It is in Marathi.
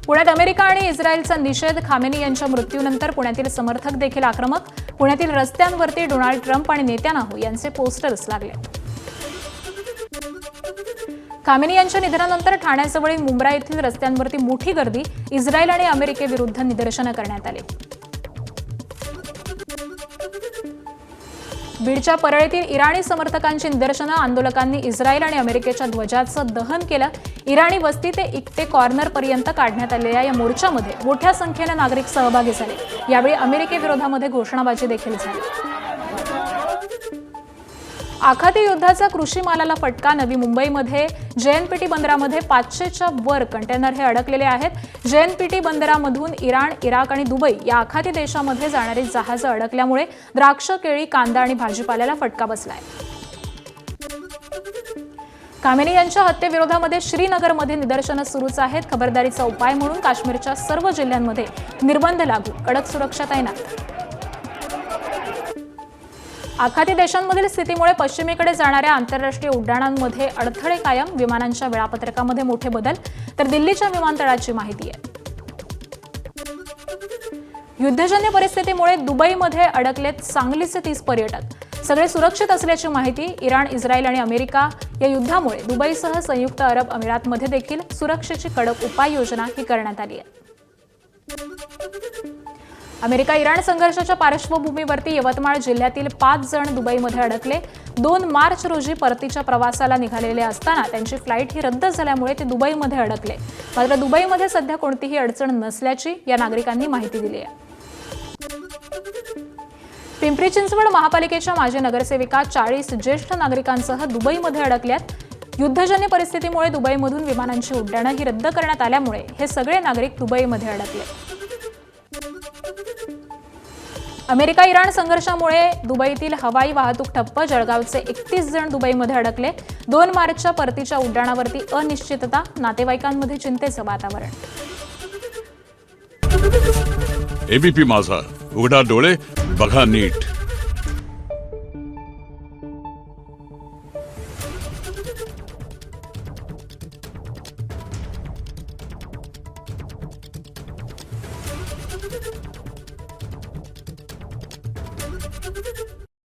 पुण्यात अमेरिका आणि इस्रायलचा निषेध. खामेनी यांच्या मृत्यूनंतर पुण्यातील समर्थक देखील आक्रमक. पुण्यातील रस्त्यांवरती डोनाल्ड ट्रम्प आणि नेत्यानाहू यांचे पोस्टर्स लागले. खामेनी यांच्या निधनानंतर ठाण्याजवळील मुंब्रा येथील रस्त्यांवरती मोठी गर्दी. इस्रायल आणि अमेरिकेविरुद्ध निदर्शनं करण्यात आली. बीडच्या परळीतील इराणी समर्थकांची निदर्शनं. आंदोलकांनी इस्रायल आणि अमेरिकेच्या ध्वजाचं दहन केलं. इराणी वस्ती ते इक्टे कॉर्नर पर्यंत काढण्यात आलेल्या या मोर्चामध्ये मोठ्या संख्येनं नागरिक सहभागी झाले. यावेळी अमेरिकेविरोधामध्ये घोषणाबाजी देखील झाली. आखाती युद्धाचा कृषी मालाला फटका. नवी मुंबईमध्ये जेएनपीटी बंदरामध्ये 500च्या वर कंटेनर हे अडकलेले आहेत. जेएनपीटी बंदरामधून इराण, इराक आणि दुबई या आखाती देशामध्ये जाणारी जहाजं अडकल्यामुळे द्राक्ष, केळी, कांदा आणि भाजीपाल्याला फटका बसलाय. खामेनी यांच्या हत्येविरोधामध्ये श्रीनगरमध्ये निदर्शनं सुरूच आहेत. खबरदारीचा उपाय म्हणून काश्मीरच्या सर्व जिल्ह्यांमध्ये निर्बंध लागू. कडक सुरक्षा तैनात. आखाती देशांमधील स्थितीमुळे पश्चिमेकडे जाणाऱ्या आंतरराष्ट्रीय उड्डाणांमध्ये अडथळे कायम. विमानांच्या वेळापत्रकामध्ये मोठे बदल. तर दिल्लीच्या विमानतळाची माहिती आहे. युद्धजन्य परिस्थितीमुळे दुबईमध्ये अडकलेत सांगलीचे 30 पर्यटक. सगळे सुरक्षित असल्याची माहिती. इराण, इस्रायल आणि अमेरिका या युद्धामुळे दुबईसह संयुक्त अरब अमिरातमध्ये देखील सुरक्षेची कडक उपाययोजना ही करण्यात आली आहे. अमेरिका इराण संघर्षाच्या पार्श्वभूमीवरती यवतमाळ जिल्ह्यातील 5 जण दुबईमध्ये अडकले. 2 मार्च रोजी परतीच्या प्रवासाला निघालेले असताना त्यांची फ्लाईट ही रद्द झाल्यामुळे ते दुबईमध्ये अडकले. मात्र दुबईमध्ये सध्या कोणतीही अडचण नसल्याची या नागरिकांनी माहिती दिली आहे. पिंपरी चिंचवड महापालिकेच्या माजी नगरसेविका 40 ज्येष्ठ नागरिकांसह दुबईमध्ये अडकल्यात. युद्धजन्य परिस्थितीमुळे दुबईमधून विमानांची उड्डाणं ही रद्द करण्यात आल्यामुळे हे सगळे नागरिक दुबईमध्ये अडकले. अमेरिका इराण संघर्षामुळे दुबईतील हवाई वाहतूक ठप्प. जळगावचे 31 जण दुबईमध्ये अडकले. 2 मार्चच्या परतीच्या उड्डाणावरती अनिश्चितता. नातेवाईकांमध्ये चिंतेचं वातावरण. एबीपी माझा, उघडा डोळे बघा नीट.